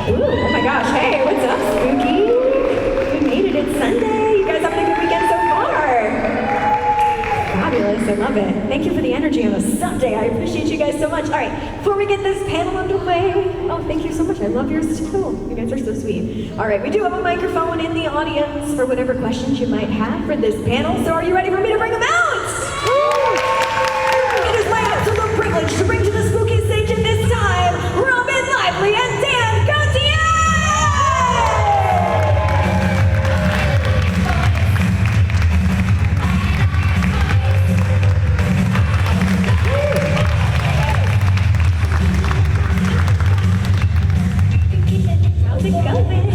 Ooh, oh my gosh, hey, what's up, Spooky? We made it, it's Sunday. You guys having a good weekend so far? Fabulous, I love it. Thank you for the energy on a Sunday. I appreciate you guys so much. All right, before we get this panel underway, oh, thank you so much. I love yours too. You guys are so sweet. All right, we do have a microphone in the audience for whatever questions you might have for this panel. So are you ready for me to bring them out? It is my absolute privilege to bring to the spooky stage at this time, Robyn LIvely and Dan Gauthier! How's it going?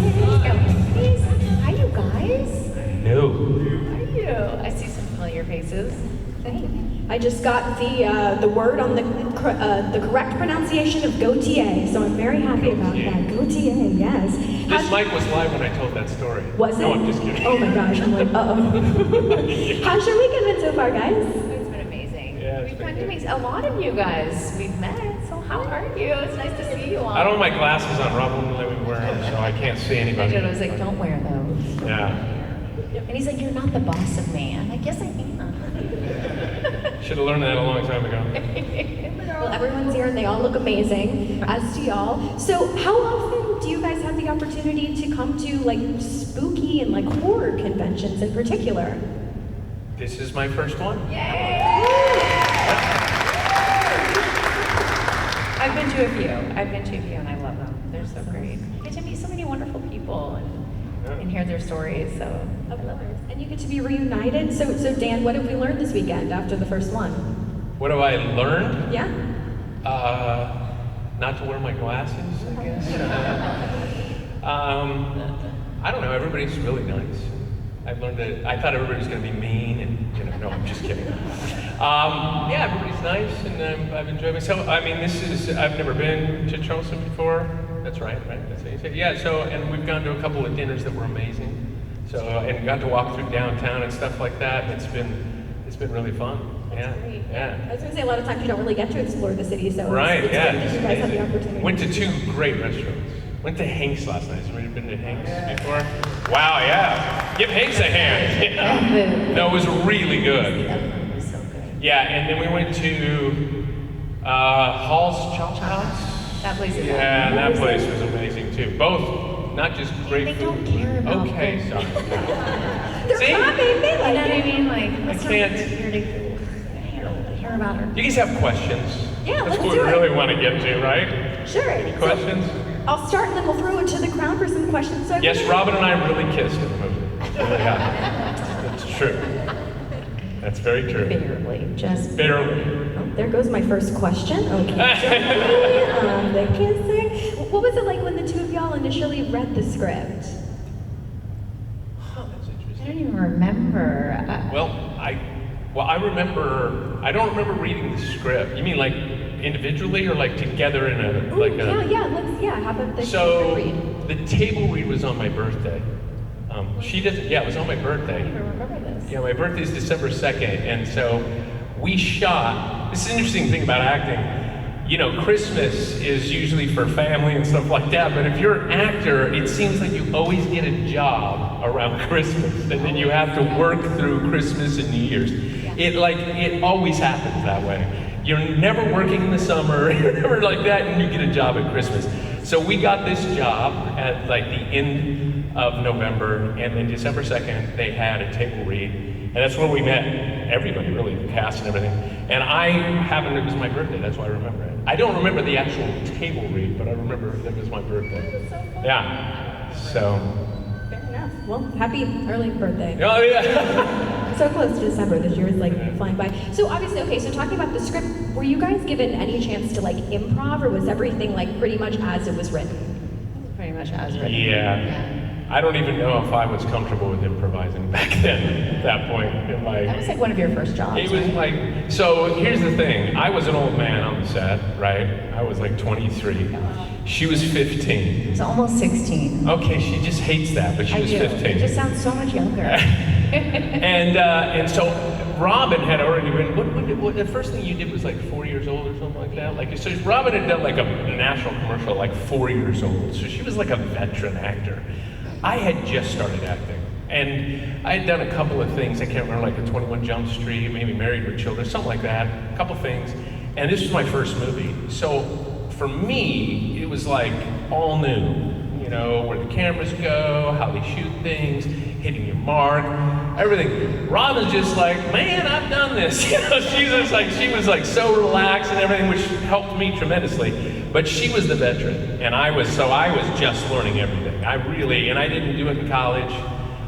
Hi, you guys. No. How are you? I see some familiar faces. I just got the word on the correct pronunciation of Gauthier, so I'm very happy about that. Gauthier, yes. This mic was live when I told that story. Was it? No, I'm just kidding. Oh my gosh, I'm like, uh-oh. How's your weekend been so far, guys? It's been amazing. Yeah, We've gotten to meet a lot of you guys. We've met, so how are you? It's nice to see you all. I don't have my glasses on. Robyn wouldn't let me wear them, so I can't see anybody. I was like, don't wear those. Yeah. And he's like, you're not the boss of me. I'm like, yes, I am. Should have learned that a long time ago. Well, everyone's here and they all look amazing, as do y'all. So how often do you guys have the opportunity to come to like spooky and like horror conventions in particular? This is my first one. Yay! I've been to a few and I love them. They're so great. I get to meet so many wonderful people and hear their stories, so I love it. And you get to be reunited. So Dan, what have we learned this weekend after the first one? What have I learned? Yeah? Not to wear my glasses, I guess. I don't know, everybody's really nice. I've learned that, I thought everybody was going to be mean, and no, I'm just kidding. Yeah, everybody's nice, and I've enjoyed myself. I mean, I've never been to Charleston before. That's right? That's what you said. Yeah, and we've gone to a couple of dinners that were amazing. So, and got to walk through downtown and stuff like that, and it's been really fun. That's great. Yeah. I was going to say, a lot of times you don't really get to explore the city, so right, it's yeah, great that you guys have the opportunity. Went to 2 great restaurants. Went to Hank's last night. Somebody been to Hank's before? Wow, yeah. Give Hank's a hand. Yeah. No, it was really good. It was so good. Yeah, and then we went to Hall's Chop House. That place is Yeah, that place was amazing too. Both, not just great They food. don't care about Okay, food. sorry. They're See? happy, they You like know what I it. mean? Like, I can't. Here to hear about her. You guys have questions? Yeah, That's let's what do we it. really want to get to, right? Sure. Any So, questions? I'll start and then we'll throw it to the crowd for some questions. So Yes, Robyn and I really kissed in the movie. Yeah, that's true. That's very true. Barely, just Barely. Oh, there goes my first question. Okay. The kissing. What was it like when the two of y'all initially read the script? Oh, that's I interesting. don't even remember. Well, I remember. I don't remember reading the script. You mean like individually or like together in a Ooh, like how about the So read? the table read was on my birthday. She doesn't. Yeah, it was on my birthday. I don't even remember this. Yeah, my birthday is December 2nd, and so we shot. This is an interesting thing about acting. You know, Christmas is usually for family and stuff like that, but if you're an actor, it seems like you always get a job around Christmas, and then you have to work through Christmas and New Year's. It always happens that way. You're never working in the summer, you're never like that, and you get a job at Christmas. So we got this job at like the end of November, and then December 2nd, they had a table read, and that's where we met everybody, really, the cast and everything. And it was my birthday, that's why I remember it. I don't remember the actual table read, but I remember that it was my birthday. So fun. Yeah, so. Fair enough. Well, happy early birthday. Oh, yeah. So close to December, this year is like flying by. So obviously, okay, so talking about the script, were you guys given any chance to like improv, or was everything like pretty much as it was written? Pretty much as written. Yeah. I don't even know if I was comfortable with improvising back then at that point in my... That was like one of your first jobs. It was right? like, so here's the thing. I was an old man on the set, right? I was like 23. She was 15. It's almost 16. Okay, she just hates that, but she was 15. It just sounds so much younger. And so Robyn had already been, what, the first thing you did was like 4 years old or something like that? Like, so Robyn had done like a national commercial at like 4 years old, so she was like a veteran actor. I had just started acting, and I had done a couple of things, I can't remember, like a 21 Jump Street, maybe Married with Children, something like that, a couple things, and this was my first movie. So for me, it was like all new. You know, where the cameras go, how they shoot things, hitting your mark, everything. Robyn's just like, man, I've done this. You know, she was like so relaxed and everything, which helped me tremendously. But she was the veteran, and I was just learning everything. And I didn't do it in college,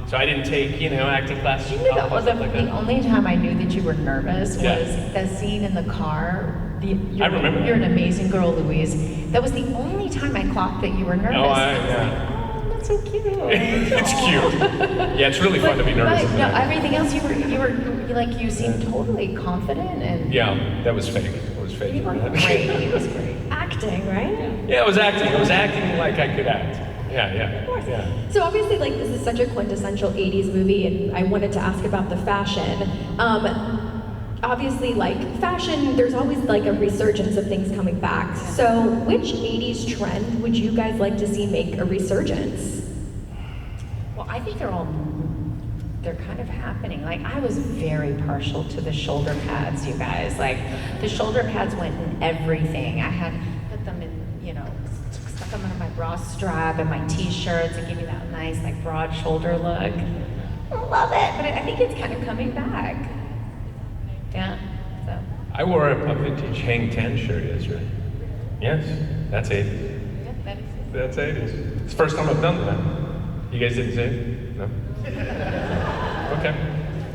so I didn't take, acting classes. You knew the only time I knew that you were nervous was the scene in the car. I remember that. You're an amazing girl, Louise. That was the only time I clocked that you were nervous. I was like, oh, that's so cute. It's cute. Yeah, it's really fun to be nervous. But no, everything else, you seemed totally confident and. Yeah, that was fake. It was fake. You were great. It was great. Acting, right? Yeah, it was acting. It was acting like I could act. Yeah. Of course. Yeah. So obviously, like, this is such a quintessential 80s movie, and I wanted to ask about the fashion. Obviously, like, fashion, there's always like a resurgence of things coming back. So which 80s trend would you guys like to see make a resurgence? Well, I think they're kind of happening. Like, I was very partial to the shoulder pads, you guys. Like, the shoulder pads went in everything. I had put them in, stuck them under my bra strap and my t-shirts and give me that nice, like, broad shoulder look. I love it, but I think it's kind of coming back. Yeah, so. I wore a vintage Hang 10 shirt yesterday. Yes, that's 80s. Yeah, that is. That's 80s. It's the first time I've done that. You guys didn't see it? No? Okay.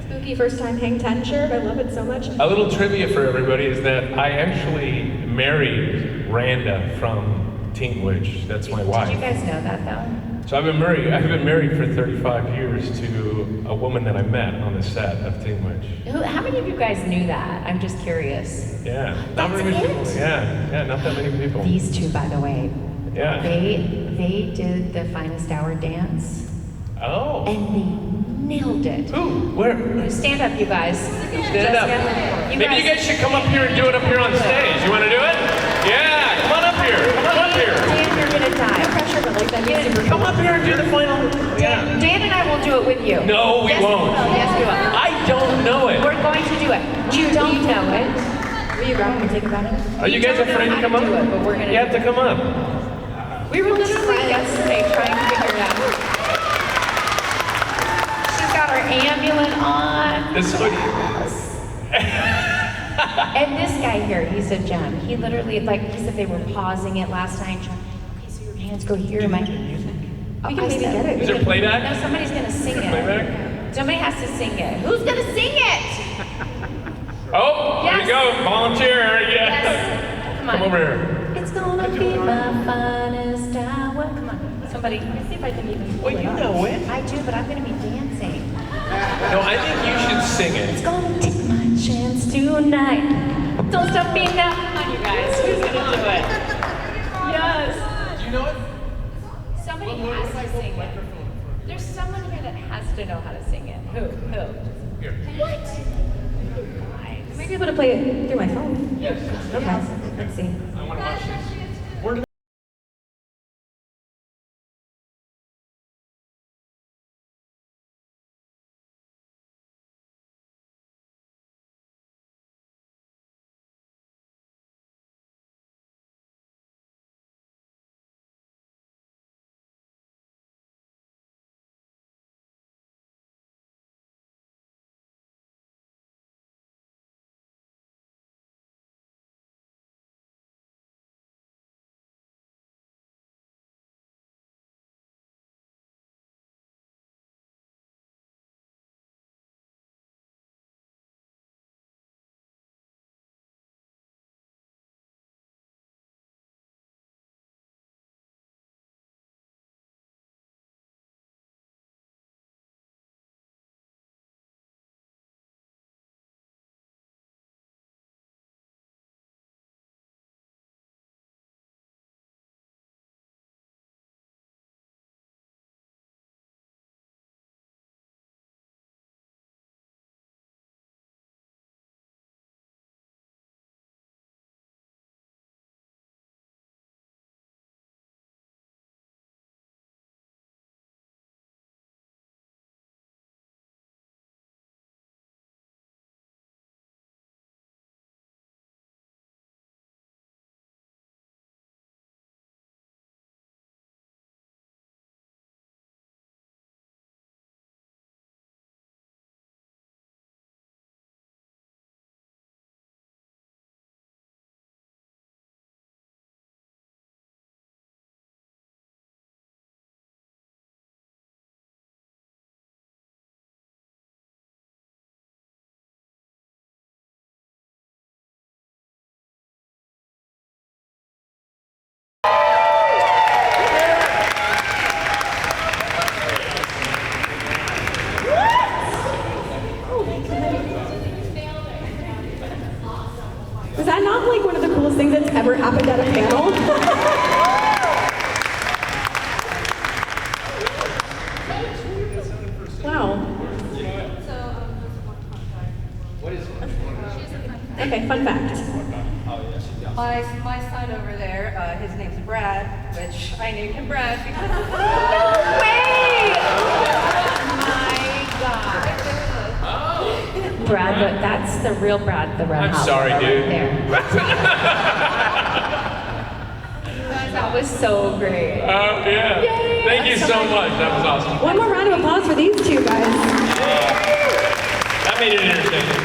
Spooky first time Hang 10 shirt, I love it so much. A little trivia for everybody is that I actually married Randa from Teen Witch. That's my wife. Did you guys know that though? So I've been married for 35 years to a woman that I met on the set of Teen Witch. How many of you guys knew that? I'm just curious. Yeah, not very many people. Yeah, not that many people. These two, by the way. Yeah. They did the Finest Hour dance. Oh. And they nailed it. Who? Where? Stand up, you guys. Stand up. Maybe you guys should come up here and do it up here on stage. You want to do it? Yeah, come on up here. Come on up here. Dan, you're gonna die. No pressure, but like that super Come up here and do the final. Yeah. Dan and I will do it with you. No, we won't. Yes, we will. I don't know it. We're going to do it. You don't know it. Will you grab me and take a bath? Are you guys afraid to come up? Do it, but we're gonna. You have to come up. We were literally yesterday trying to figure it out. She's got her amulet on. This is what. And this guy here, he's a gem. He literally, he said they were pausing it last night. Okay, so your hands go here. We can maybe get it. Is there playback? No, somebody's gonna sing it. Playback? Somebody has to sing it. Who's gonna sing it? Oh, there you go. Volunteer. Yes. Yes. Come on. Come over here. It's gonna be my finest hour. Come on. Somebody, let me see if I can even pull Wait, it you up. know it? I do, but I'm gonna be dancing. No, I think you should sing It's it. gonna take my chance tonight. Don't stop me now. Come on, you guys. Who's gonna do it? Yes. Do you know it? Somebody has to sing it. There's someone here that has to know how to sing it. Who? Here. What? I might be able to play it through my phone. Yes. Okay, let's see. I want to watch this. Where did Okay, fun fact. My son over there, his name's Brad, which I named him Brad because Wait! Oh my God. Brad, that's the real Brad, the red I'm hot sorry, right dude. there. That was so great. Yeah. Yay! Thank you so much. That was awesome. One more round of applause for these two guys. That made it entertaining.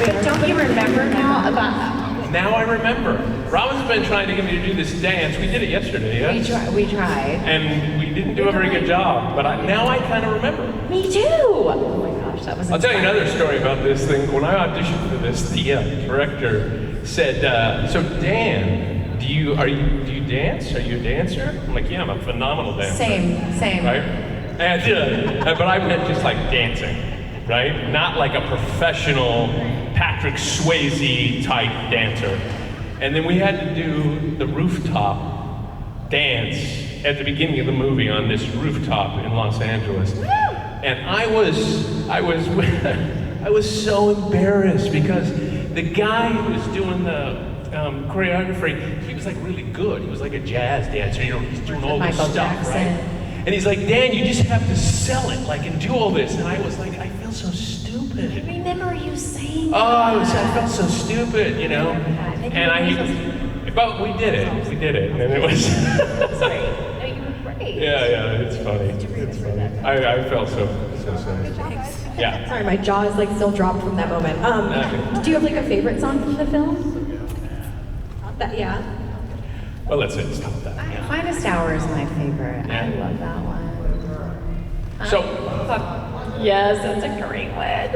Wait, don't you remember now about... Now I remember. Robyn's been trying to get me to do this dance. We did it yesterday, yes? We tried. And we didn't do a very good job, but now I kind of remember. Me too! Oh my gosh, that was I'll tell you inspiring. another story about this thing. When I auditioned for this, the director said, so Dan, do you dance? Are you a dancer? I'm like, yeah, I'm a phenomenal dancer. Same. Right? And, but I meant just like dancing, right? Not like a professional Patrick Swayze type dancer. And then we had to do the rooftop dance at the beginning of the movie on this rooftop in Los Angeles. And I was so embarrassed because the guy who was doing the choreography, he was like really good. He was like a jazz dancer, you know, he's doing all this Michael stuff, Jackson. right? And he's like, Dan, you just have to sell it, like, and do all this. And I was like, I feel so stupid. I remember you saying I felt so stupid, you know? But we did it, and it was... Sorry. No, you were great. Yeah, it's funny. It's funny. I felt so silly. Yeah. Sorry, my jaw is like still dropped from that moment. Do you have like a favorite song from the film? Yeah. Well, let's stop that. Finest Hour is my favorite. Yeah. I love that one. So, Yes, that's a great one.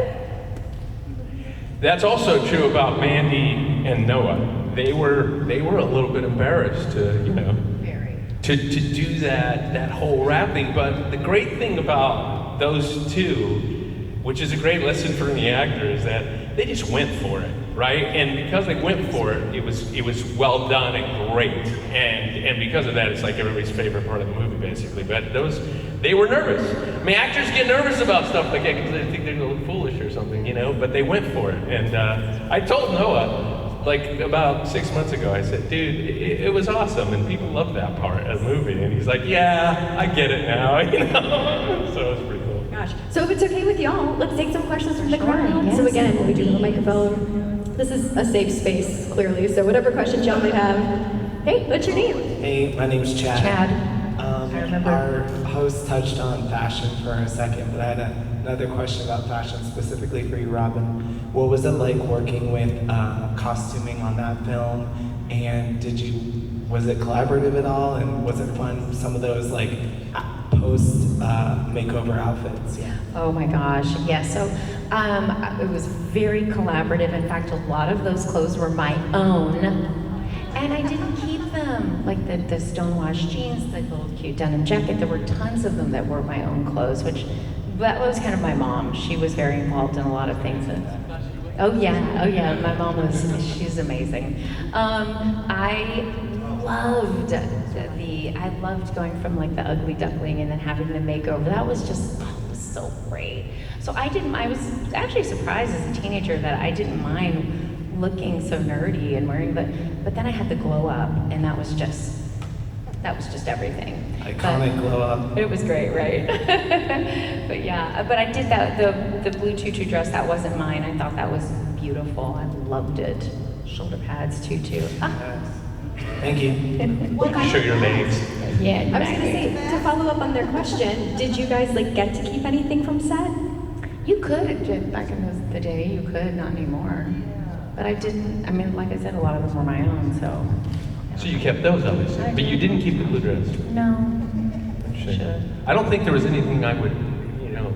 that's also true about Mandy and Noah. They were a little bit embarrassed to, you know, Very. to do that whole rap thing. But the great thing about those two, which is a great lesson for any actor, is that they just went for it, right? And because they went for it, it was well done and great. And because of that, it's like everybody's favorite part of the movie, basically. But they were nervous. I mean, actors get nervous about stuff like that because they think they're gonna look foolish or something, you know. But they went for it. And I told Noah, like about 6 months ago, I said, dude, it was awesome, and people loved that part of the movie. And he's like, yeah, I get it now, you know. So it was pretty cool. Gosh. So if it's okay with y'all, let's take some questions from the Sure, crowd. yes. So again, we'll be doing the microphone. This is a safe space, clearly. So whatever questions y'all might have. Hey, what's your name? Hey, my name's Chad. Chad. I remember. Our host touched on fashion for a second, but I had another question about fashion specifically for you, Robyn. What was it like working with costuming on that film? And was it collaborative at all? And was it fun? Some of those like post makeover outfits. Yeah. Oh my gosh, yeah, so it was very collaborative. In fact, a lot of those clothes were my own, and I didn't keep them. Like the stonewashed jeans, the little cute denim jacket, there were tons of them that were my own clothes, that was kind of my mom. She was very involved in a lot of things. Oh yeah, my mom she's amazing. I loved going from like the ugly duckling and then having the makeover. That was so great. So I was actually surprised as a teenager that I didn't mind looking so nerdy and wearing, but then I had the glow up, and that was just everything. Iconic glow up. It was great, right? But yeah, but I did that, the blue tutu dress, that wasn't mine. I thought that was beautiful. I loved it. Shoulder pads, tutu. Thank you. Show your names. Yeah, I was gonna say, to follow up on their question, did you guys like get to keep anything from set? You could, back in the day, you could, not anymore. But I didn't, I mean, like I said, a lot of them were my own, so. So you kept those, obviously, but you didn't keep the blue dress. No. Should. I don't think there was anything I would, you know,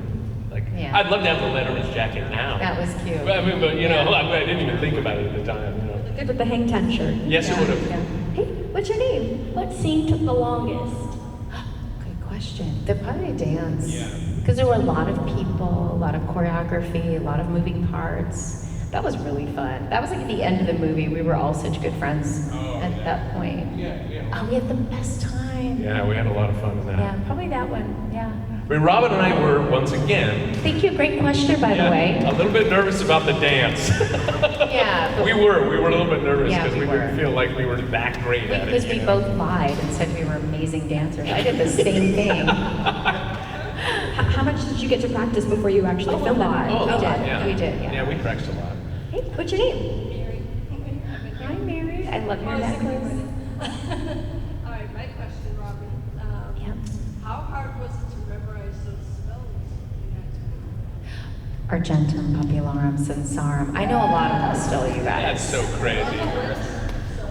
like. Yeah. I'd love to have the Letterman's jacket now. That was cute. But, you know, I didn't even think about it at the time. You know. Good with the hang ten shirt. Yes, it would have. Yeah. Hey, what's your name? What scene took the longest? Good question. They're probably dance. Because there were a lot of people, a lot of choreography, a lot of moving parts. That was really fun. That was like at the end of the movie. We were all such good friends at that point. Yeah. Oh, we had the best time. Yeah, we had a lot of fun in that. Yeah, probably that one. Yeah. I mean, Robyn and I were, once again, Thank you. Great question, by the way. a little bit nervous about the dance. Yeah. but we were a little bit nervous Yeah, because we we were. didn't feel like we were that great at it. Because we you know? both lied and said we were amazing dancers. I did the same thing. How much did you get to practice before you actually Oh, a filmed lot. it? Oh, We a lot, did. yeah. We did, yeah. Yeah, we practiced a lot. Hey, what's your name? Mary. Hi, Mary. I love your necklace. All right, my question, Robyn. Yeah. How hard was it to memorize those spells you had to do? Argentum, Popularum, Sensarum. I know a lot of them still, you guys. That's so crazy.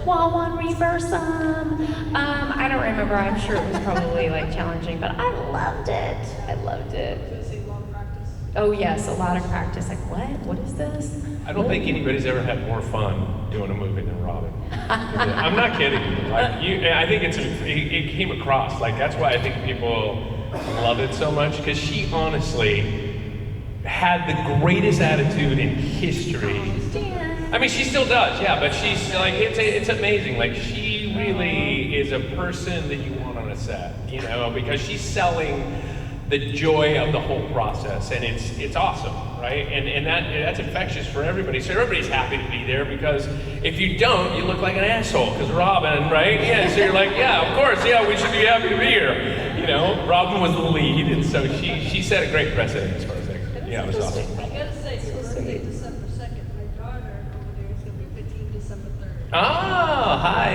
Wall one, reversum. I don't remember. I'm sure it was probably like challenging, but I loved it. I loved it. Does it say long practice? Oh yes, a lot of practice. Like what? What is this? I don't think anybody's ever had more fun doing a movie than Robyn. I'm not kidding you. Like, I think it came across. Like, that's why I think people love it so much, because she honestly had the greatest attitude in history. I mean, she still does, yeah, but she's like, it's amazing. Like, she really is a person that you want on a set, you know, because she's selling the joy of the whole process, and it's awesome, right? And that's infectious for everybody. So everybody's happy to be there, because if you don't, you look like an asshole. Because Robyn, right? Yeah. So you're like, yeah, of course, yeah, we should be happy to be here. You know, Robyn was the lead, and so she set a great precedent as far as that. Yeah, it was awesome. I gotta say, your birthday, December 2nd. My daughter over there is gonna be 15 December 3rd. Ah, hi.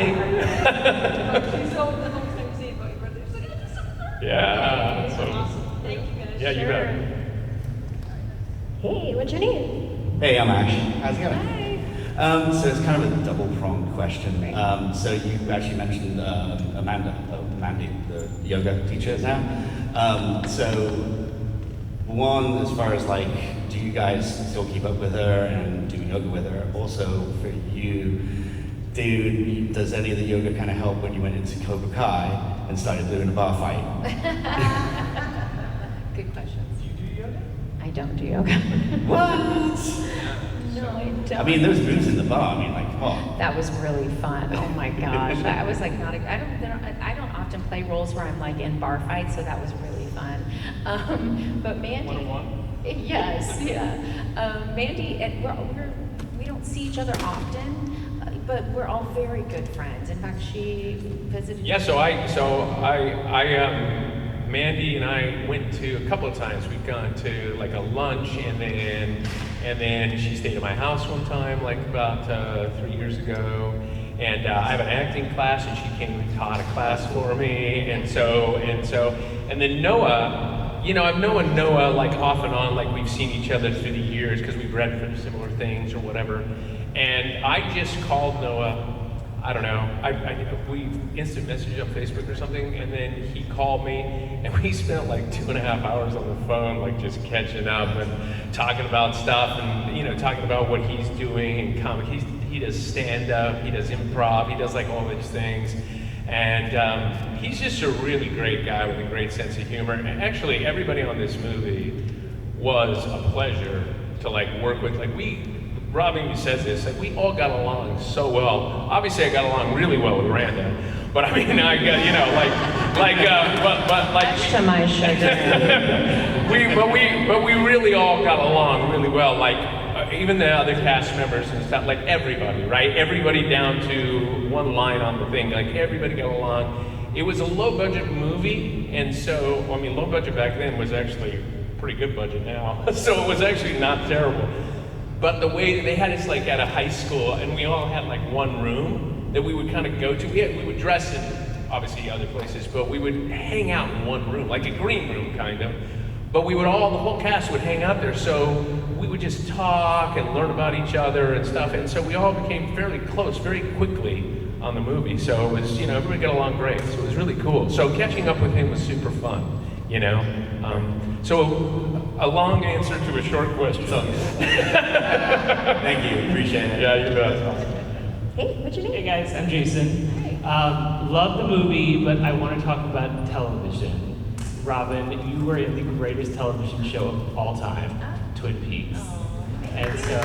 She's over the whole time saying about your birthday. She's like, it's December 3rd. Yeah. That's awesome. Thank you guys. Yeah, you bet. Hey, what's your name? Hey, I'm Ash. How's it going? Hi. So it's kind of a double-pronged question. So you actually mentioned Mandy, the yoga teacher now. So one, as far as like, do you guys still keep up with her and do yoga with her? Also, for you, does any of the yoga kind of help when you went into Cobra Kai and started doing a bar fight? Good questions. Do you do yoga? I don't do yoga. What? No, I don't. I mean, those moves in the bar. I mean, like, come on. That was really fun. Oh my gosh. I was like not. I don't often play roles where I'm like in bar fights, so that was really fun. But Mandy. One-on-one? Yes, yeah. Mandy, and we don't see each other often, but we're all very good friends. In fact, she visited. Yeah, Mandy and I went to a couple of times. We've gone to like a lunch, and then she stayed at my house one time, like about 3 years ago. And I have an acting class, and she came and taught a class for me. And then Noah, you know, I've known Noah like off and on, like we've seen each other through the years because we've read for similar things or whatever. And I just called Noah. I don't know, we instant messaged on Facebook or something, and then he called me, and we spent like 2.5 hours on the phone, like just catching up and talking about stuff, and, you know, talking about what he's doing in comic. He does stand-up, he does improv, he does like all these things, and he's just a really great guy with a great sense of humor. And actually, everybody on this movie was a pleasure to like work with. Like Robyn says this, like we all got along so well. Obviously, I got along really well with Randa, but I mean, I got, you know, but Much to my chagrin. we really all got along really well. Like even the other cast members and stuff, like everybody, right? Everybody down to one line on the thing, like everybody got along. It was a low-budget movie, and so I mean, low budget back then was actually pretty good budget now, so it was actually not terrible. But the way they had us like at a high school, and we all had like one room that we would kind of go to. We would dress in obviously other places, but we would hang out in one room, like a green room kind of. But we would the whole cast would hang out there, so we would just talk and learn about each other and stuff. And so we all became fairly close very quickly on the movie. So it was, you know, everybody got along great. So it was really cool. So catching up with him was super fun, you know. So a long answer to a short question. Thank you, appreciate it. Yeah, you bet. Hey, what's your Hey name? guys, I'm Jason. Love the movie, but I want to talk about television. Robyn, you were in the greatest television show of all time, Twin Peaks. And so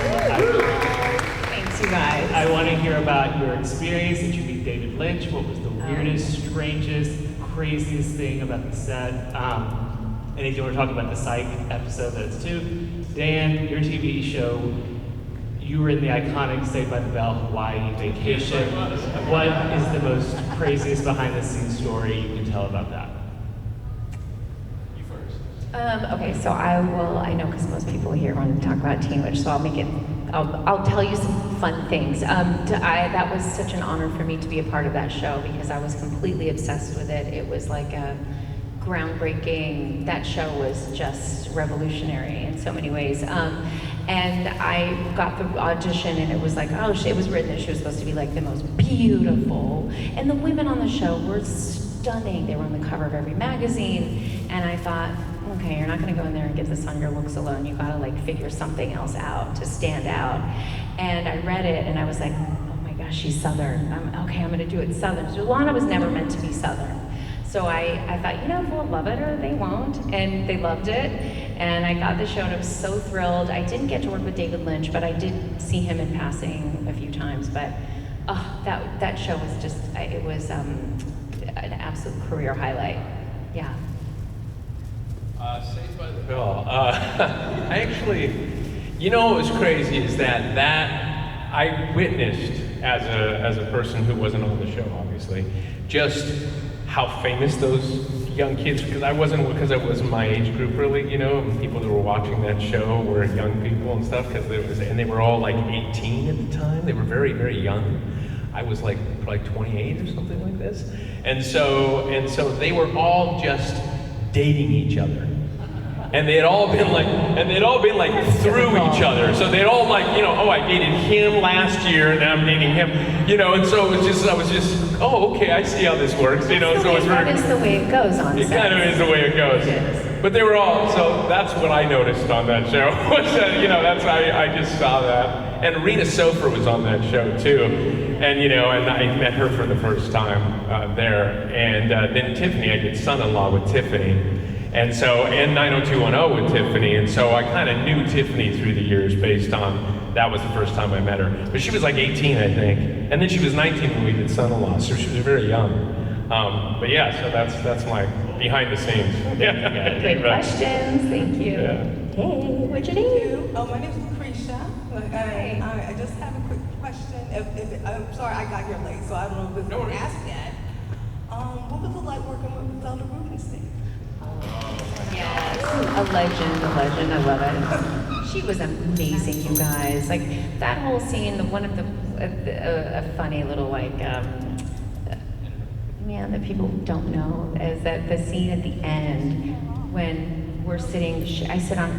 Thanks, you guys. I want to hear about your experience. Did you meet David Lynch? What was the weirdest, strangest, craziest thing about the set? Anything you want to talk about the Psych episode that's too? Dan, your TV show, you were in the iconic Saved by the Bell Hawaii vacation. What is the most craziest behind the scenes story you can tell about that? You first. Okay, so I know because most people here want to talk about Teen Witch, so I'll tell you some fun things. That was such an honor for me to be a part of that show because I was completely obsessed with it. It was like a groundbreaking, that show was just revolutionary in so many ways. And I got the audition and it was like, it was written that she was supposed to be like the most beautiful. And the women on the show were stunning. They were on the cover of every magazine. And I thought, okay, you're not gonna go in there and get this on your looks alone. You gotta like figure something else out to stand out. And I read it and I was like, oh my gosh, she's Southern. I'm gonna do it Southern. So Lana was never meant to be Southern. So I thought, if we'll love it or they won't, and they loved it. And I got the show and I was so thrilled. I didn't get to work with David Lynch, but I did see him in passing a few times. But that show was just, it was an absolute career highlight. Yeah. Saved by the Bell. I actually, what was crazy is that I witnessed as a person who wasn't on the show, obviously, just how famous those young kids, because it wasn't my age group really, people that were watching that show were young people and stuff, and they were all like 18 at the time. They were very, very young. I was like probably 28 or something like this. And so they were all just dating each other. And they had all been like through each other. So they'd all like, I dated him last year, now I'm dating him, and so I was just, okay, I see how this works, so it's That is the way it goes on it set. kind of is the way it goes. It is. But they were all, so that's what I noticed on that show, was that, I just saw that. And Rena Sofer was on that show too. And, and I met her for the first time there. And then Tiffany, I did Son-in-Law with Tiffany. And 90210 with Tiffany, and so I kind of knew Tiffany through the years based on, that was the first time I met her. But she was like 18, I think, and then she was 19 when we did Son-in-Law, so she was very young. But yeah, so that's my behind the scenes. Yeah. Great questions, thank you. Yeah. Hey, what's your name? Oh, my name is Lucretia. I just have a quick question. I'm sorry I got here late, so I don't know if it's been asked yet. What was it like working with Zelda Rubinstein? Yes, a legend, I love it. She was amazing, you guys. Like, that whole scene, one of a funny little, that people don't know, is that the scene at the end, when we're sitting, I sit on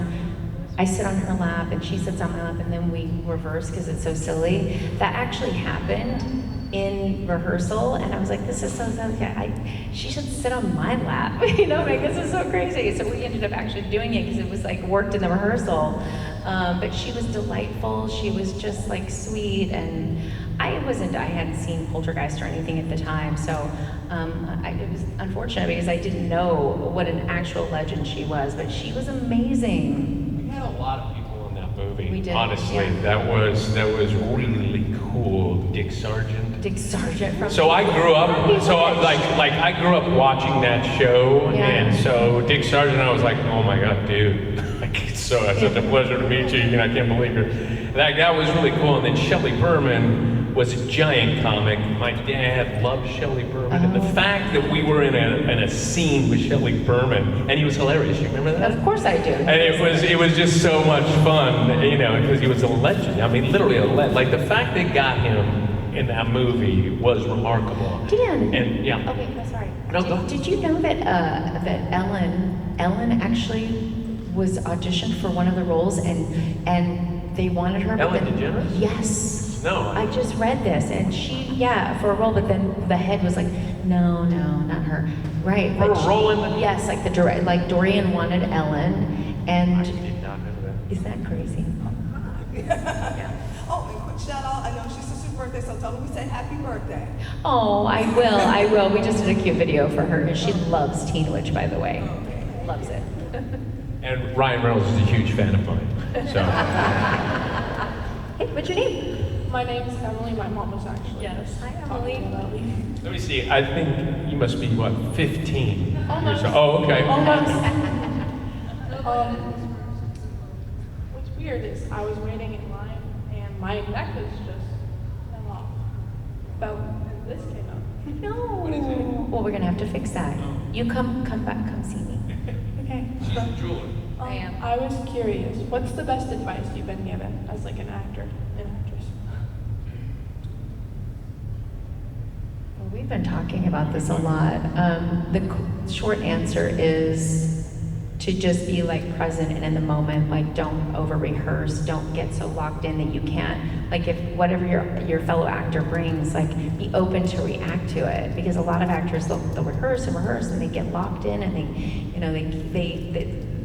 her lap, and she sits on my lap, and then we reverse, because it's so silly. That actually happened in rehearsal, and I was like, this is so she should sit on my lap, this is so crazy. So we ended up actually doing it because it was like worked in the rehearsal. But she was delightful, she was just like sweet, and I hadn't seen Poltergeist or anything at the time, so it was unfortunate because I didn't know what an actual legend she was, but she was amazing. We had a lot of people in that movie. We did, honestly. yeah. That was really cool. Dick Sargent from. So I grew up. I grew up watching that show, Yeah. and so Dick Sargent, I was like, oh my god, dude! It's such a pleasure to meet you. I can't believe it. That was really cool. And then Shelley Berman was a giant comic. My dad loved Shelley Berman, and the fact that we were in a scene with Shelley Berman, and he was hilarious. You remember that? Of course I do. And it was just so much fun, because he was a legend. I mean, literally a legend. Like, the fact they got him in that movie was remarkable. Dan. And yeah. Okay, sorry. No, go. Did you know that that Ellen actually was auditioned for one of the roles, and they wanted her. Ellen DeGeneres? Yes. No. I just read this, and for a role, but then the head was like, no, not her. Right. For a role in the. Yes, like Dorian wanted Ellen, and. I did not know that. Isn't that crazy? Yeah. Oh, and quick shout out. I know she's sister's birthday, so tell her we said happy birthday. Oh, I will. We just did a cute video for her, and she loves Teen Witch, by the way. Okay. Loves it. And Ryan Reynolds is a huge fan of mine. So. Hey, what's your name? My name's Emily. My mom was actually just Hi, talking Emily. about me. Let me see. I think you must be what, 15? Almost. Years old. Oh, okay. Almost. What's weird is I was waiting in line and my necklace just fell off. And this came up. No. Well, we're gonna have to fix that. You come back, come see me. Okay. She's a jeweler. I am. I was curious, what's the best advice you've been given as like an actor, an actress? Well, we've been talking about this a lot. The short answer is to just be like present and in the moment. Like, don't over rehearse. Don't get so locked in that you can't. Like, if whatever your fellow actor brings, like, be open to react to it. Because a lot of actors they'll rehearse and they get locked in and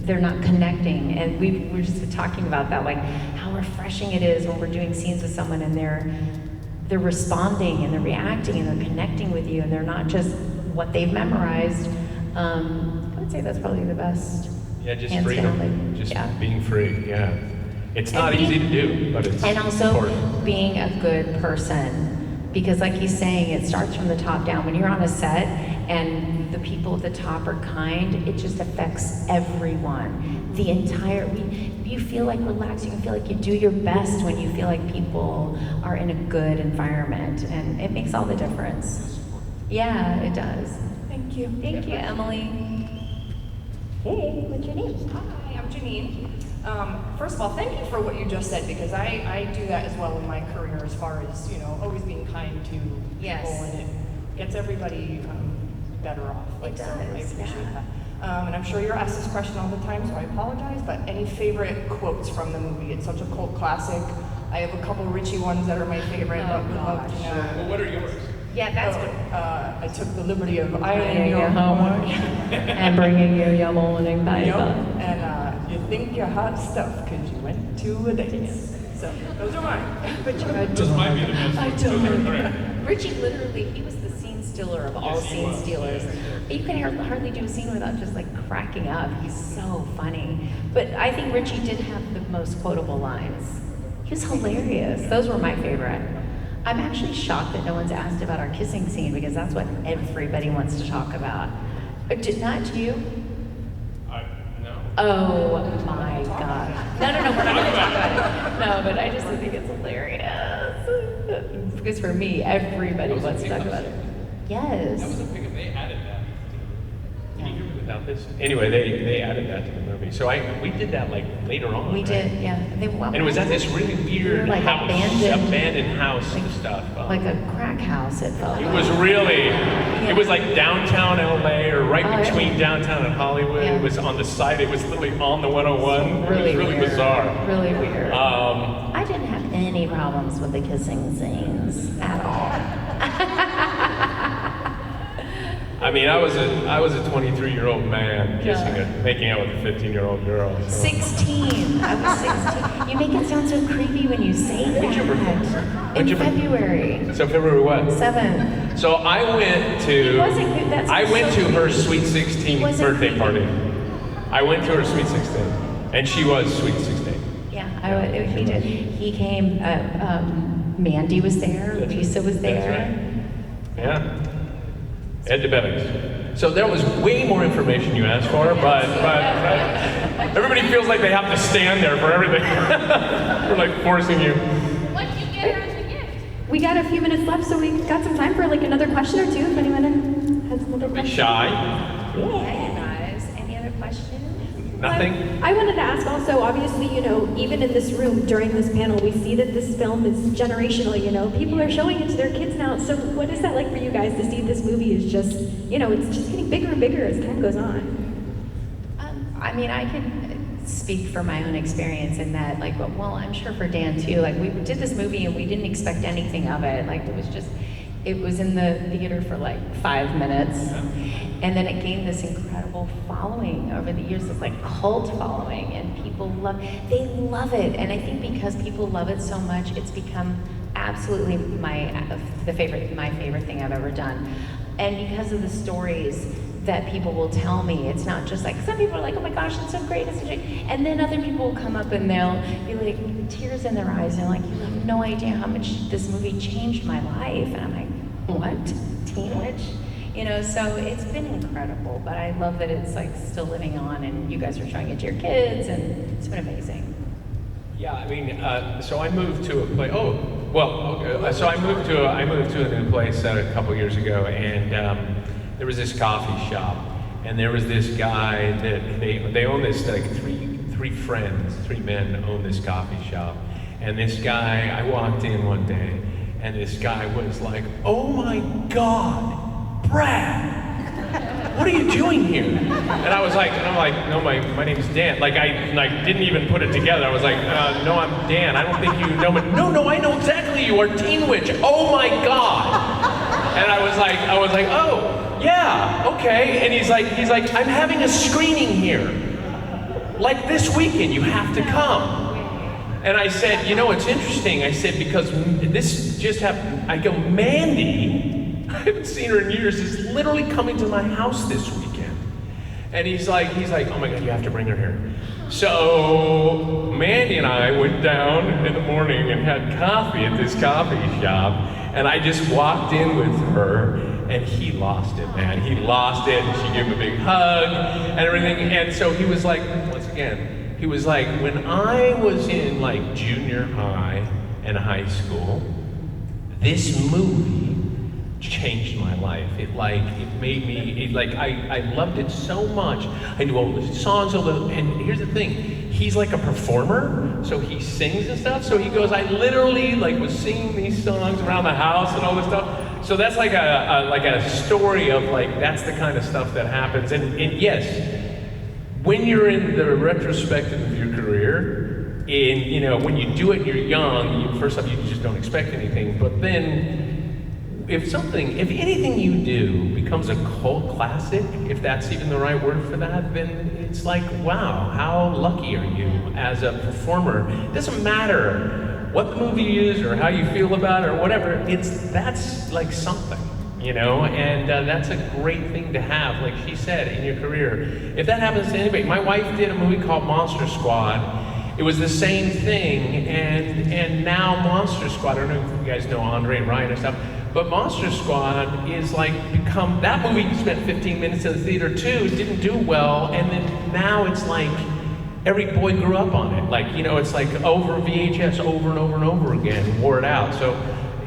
they're not connecting. And we're just talking about that, like how refreshing it is when we're doing scenes with someone and they're responding and they're reacting and they're connecting with you and they're not just what they've memorized. I would say that's probably the best. Yeah, just hands freedom. down, like, Just yeah. being free, yeah. It's not And easy to do, but it's And also important. being a good person. Because like he's saying, it starts from the top down. When you're on a set and the people at the top are kind, it just affects everyone. The entire, you feel like relaxed, you can feel like you do your best when you feel like people are in a good environment. And it makes all the difference. Yeah, it does. Thank you. Thank you, Emily. Hey, what's your name? Hi, I'm Janine. First of all, thank you for what you just said, because I do that as well in my career, as far as, always being kind to people, Yes. and it gets everybody better off. It So I does, appreciate yeah. that. And I'm sure you're asked this question all the time, so I apologize, but any favorite quotes from the movie? It's such a cult classic. I have a couple Richie ones that are my favorite, but would love to know. Well, what are yours? Yeah, that's what. I took the liberty of Ironing ironing your your homework and bringing you your morning paper. And you think you're hot stuff because you went to a dance. So those are mine. This might be the best. I Those don't are know. correct. Richie literally, he was the scene stealer of all Yes, he scene was. stealers. You can hardly do a scene without just like cracking up. He's so funny. But I think Richie did have the most quotable lines. He was hilarious. Those were my favorite. I'm actually shocked that no one's asked about our kissing scene because that's what everybody wants to talk about. Not you? No. Oh my God. No, we're not going to talk about it. No, but I just think it's hilarious. Because for me, everybody wants to talk about it. Yes. That was a pickup. They added that. Can you hear me without this? Anyway, they added that to the movie. So we did that like later on. We right? did, yeah. And And it was at this really weird Like house, abandoned house like, and stuff. like a crack house, it felt It like. was really, it was like downtown LA or right Oh, between yeah. downtown and Hollywood. Yeah. It was on the side, it was literally on the 101. Really it was really weird. bizarre. Really weird. Um, I didn't have any problems with the kissing scenes at all. I mean, I was a 23-year-old man making out with a 15-year-old girl. So. 16. I was 16. You make it sound so creepy when you say that. When'd you In birthday? February. So February what? 7th. So I went to. It wasn't good. That's I went so to her creepy. sweet 16 Wasn't birthday creepy. party. I went to her sweet 16, and she was sweet 16. Yeah, he did. He came. Mandy was there. That's Lisa was That's there. right. Yeah. Ed DeBevics. So there was way more information you asked for, but everybody feels like they have to stand there for everything. We're like forcing you. What did you get her as a gift? We got a few minutes left, so we got some time for like another question or two if anyone has another Don't be question. shy. Yeah, you guys. Any other questions? Nothing. I wanted to ask also, obviously, even in this room during this panel, we see that this film is generational, People are showing it to their kids now. So what is that like for you guys to see this movie is just, it's just getting bigger and bigger as time goes on? I mean, I can speak for my own experience in that, I'm sure for Dan too. Like, we did this movie and we didn't expect anything of it. Like, it was in the theater for like 5 minutes. And then it gained this incredible following over the years, this like cult following, and people love it. And I think because people love it so much, it's become absolutely my favorite thing I've ever done. And because of the stories that people will tell me. It's not just like, some people are like, oh my gosh, it's so great, it's so great. And then other people will come up and they'll be like, tears in their eyes, and they're like, you have no idea how much this movie changed my life. And I'm like, what? Teen Witch? You know, so it's been incredible, but I love that it's like still living on, and you guys are showing it to your kids, and it's been amazing. Yeah, I mean, so I moved to a place. Oh, well, okay. So I moved to a new place a couple years ago, and there was this coffee shop, and there was this guy that they own this, like three men own this coffee shop, and this guy, I walked in one day, and this guy was like, "Oh my God, Brad, what are you doing here?" And I'm like, no, my name's Dan. Like, I didn't even put it together. I was like, no, I'm Dan. I don't think you know me. No, I know exactly you are Teen Witch. Oh my God. And I was like, oh, yeah, okay. And he's like, I'm having a screening here. Like this weekend, you have to come. And I said, you know, it's interesting. I said, because this just happened. I go, Mandy, I haven't seen her in years, is literally coming to my house this weekend. And he's like, oh my God, you have to bring her here. So Mandy and I went down in the morning and had coffee at this coffee shop, and I just walked in with her, and he lost it, man. He lost it, and she gave him a big hug and everything. And so he was like, once again, he was like, when I was in like junior high and high school, this movie changed my life. It made me, I loved it so much. I knew all the songs, and here's the thing, he's like a performer, so he sings and stuff, so he goes, I literally was singing these songs around the house and all this stuff. So that's like a story of that's the kind of stuff that happens. And yes, when you're in the retrospective of your career, when you do it and you're young, first off, you just don't expect anything, but then if anything you do becomes a cult classic, if that's even the right word for that, then it's like, wow, how lucky are you as a performer? It doesn't matter what the movie is or how you feel about it or whatever, that's like something, and that's a great thing to have, like she said, in your career. If that happens to anybody, my wife did a movie called Monster Squad. It was the same thing, and now Monster Squad, I don't know if you guys know Andre and Ryan and stuff, but Monster Squad is become, that movie spent 15 minutes in the theater too, didn't do well, and then now it's like, every boy grew up on it. It's like over VHS over and over and over again, wore it out. So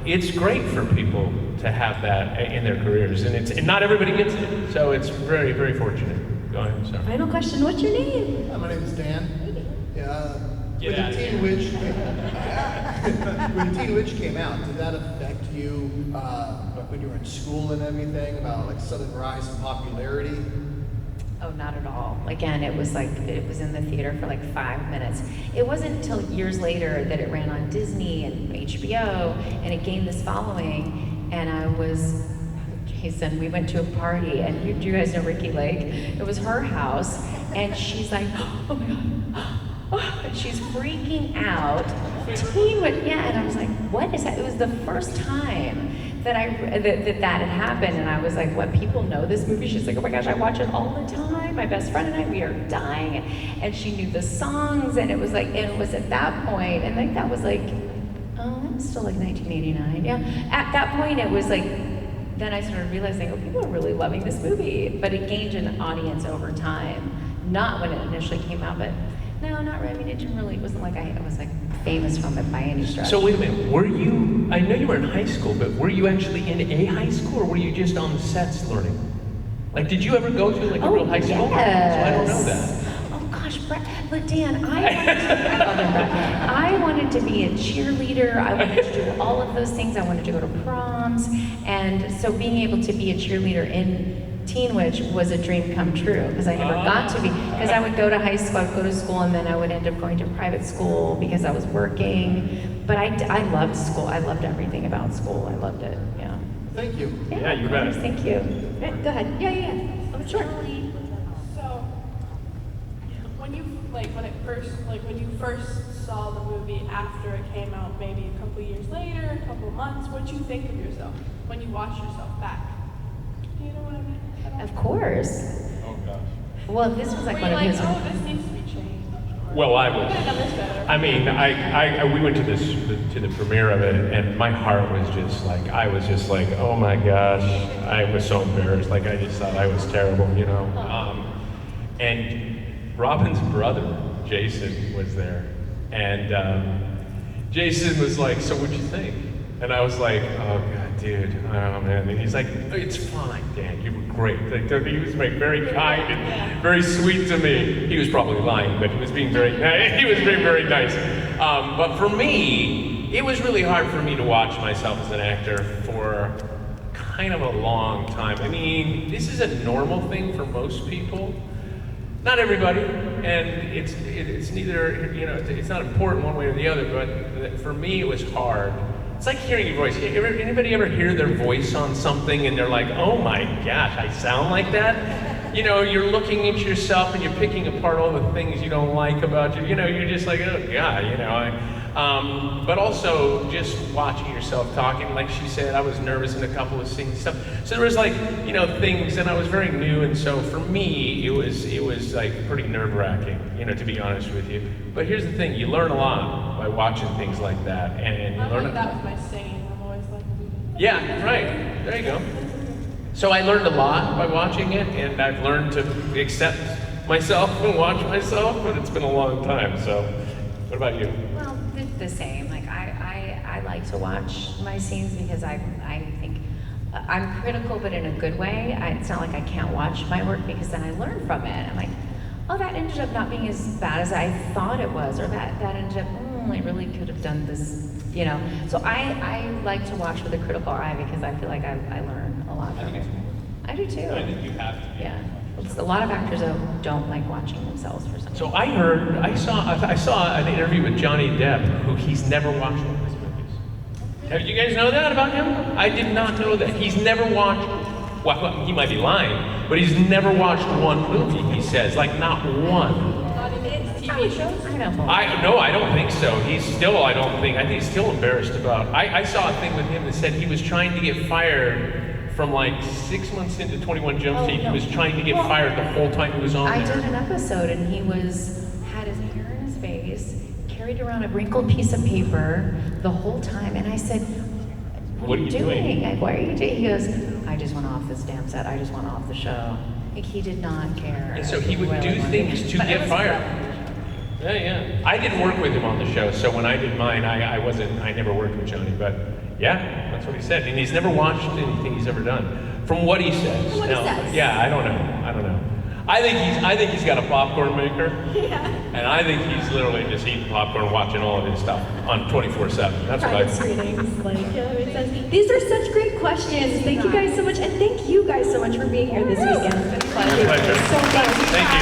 it's great for people to have that in their careers, and not everybody gets it. So it's very, very fortunate. Go ahead, sorry. Final question, what's your name? My name is Dan. Get out of here. When Teen Witch came out, did that affect you when you were in school and everything, about sudden rise in popularity? Oh, not at all. Again, it was in the theater for 5 minutes. It wasn't until years later that it ran on Disney and HBO, and it gained this following, and we went to a party, and you guys know Ricky Lake? It was her house, and she's like, oh my God. And she's freaking out. Teen Witch, yeah, and I was like, what is that? It was the first time that that had happened, and I was like, what, people know this movie? She's like, oh my gosh, I watch it all the time. My best friend and I, we are dying. And she knew the songs, and it was at that point, and that was that was still 1989, yeah. At that point, it was then I started realizing, people are really loving this movie, but it gained an audience over time, not when it initially came out, but no, not really. I mean, it wasn't like I was famous from it by any stretch. So wait a minute, I know you were in high school, but were you actually in a high school, or were you just on the sets learning? Did you ever go to a real high school? Yes. So I don't know that. Oh gosh, but Dan, I wanted to be a cheerleader. I wanted to do all of those things. I wanted to go to proms, and so being able to be a cheerleader in Teen Witch was a dream come true, because I never got to be, because I would go to high school, I would go to school, and then I would end up going to private school because I was working. But I loved school. I loved everything about school. I loved it. Yeah. Thank you. Yeah, you bet. Thank you. Go ahead. Yeah. Oh, sure. So, when you first saw the movie after it came out, maybe a couple years later, a couple months, what'd you think of yourself when you watched yourself back? Do you know what I mean? Of course. Oh gosh. Well, this was like Were one you of like, his. oh, this needs to be changed? Well, I Could was. have done this better. I mean, we went to the premiere of it, and my heart was just like, I was just like, oh my gosh, I was so embarrassed. Like, I just thought I was terrible, you know. And Robyn's brother, Jason, was there, and Jason was like, so what'd you think? And I was like, oh God, dude, I don't know, man. And he's like, it's fine, Dan, you were great. Like, he was like, very kind and very sweet to me. He was probably lying, but he was being very nice. He was being very nice. But for me, it was really hard for me to watch myself as an actor for kind of a long time. I mean, this is a normal thing for most people. Not everybody, and it's neither, you know, it's not important one way or the other, but for me it was hard. It's like hearing your voice. Anybody ever hear their voice on something and they're like, oh my gosh, I sound like that? You know, you're looking at yourself and you're picking apart all the things you don't like about you. You know, you're just like, oh God, you know. But also just watching yourself talking, like she said, I was nervous in a couple of scenes and stuff. So there was like, you know, things, and I was very new, and so for me, it was like pretty nerve-wracking, you know, to be honest with you. But here's the thing, you learn a lot by watching things like that, and you I'm learn. like that with my singing. I'm always like, Yeah, right. There you go. So I learned a lot by watching it, and I've learned to accept myself and watch myself, but it's been a long time. So, what about you? Well, the same. Like I like to watch my scenes because I think I'm critical, but in a good way. It's not like I can't watch my work because then I learn from it. I'm like, oh, that ended up not being as bad as I thought it was, or that ended up, I really could have done this, you know. So I like to watch with a critical eye because I feel like I learn a lot from it. I do too. I think you have to. Yeah. A lot of actors don't like watching themselves for some reason. So I saw an interview with Johnny Depp, who he's never watched one of his movies. Have you guys know that about him? I did not know that. He's never watched, well, he might be lying, but he's never watched one movie, he says, like not one. not in TV shows? I don't know. No, I don't think so. I think he's still embarrassed about, I saw a thing with him that said he was trying to get fired from like 6 months into 21 Jump Street. He was trying to get fired the whole time he was on I there. did an episode and he had his hair in his face, carried around a wrinkled piece of paper the whole time, and I said, what are you doing? Like, why are you doing? He goes, I just want off this damn set. I just want off the show. Like, he did not care. And so he would do things to get fired. Yeah. I didn't work with him on the show, so when I did mine, I never worked with Johnny, but yeah, that's what he said. And he's never watched anything he's ever done. From what he says. What he says. Yeah, I don't know. I think he's got a popcorn maker. Yeah. And I think he's literally just eating popcorn, watching all of his stuff on 24/7. That's what I Private think. screenings, like, yeah, it makes sense. These are such great questions. Thank you guys so much, and thank you guys so much for being here this weekend. My pleasure. So fun. Thank you.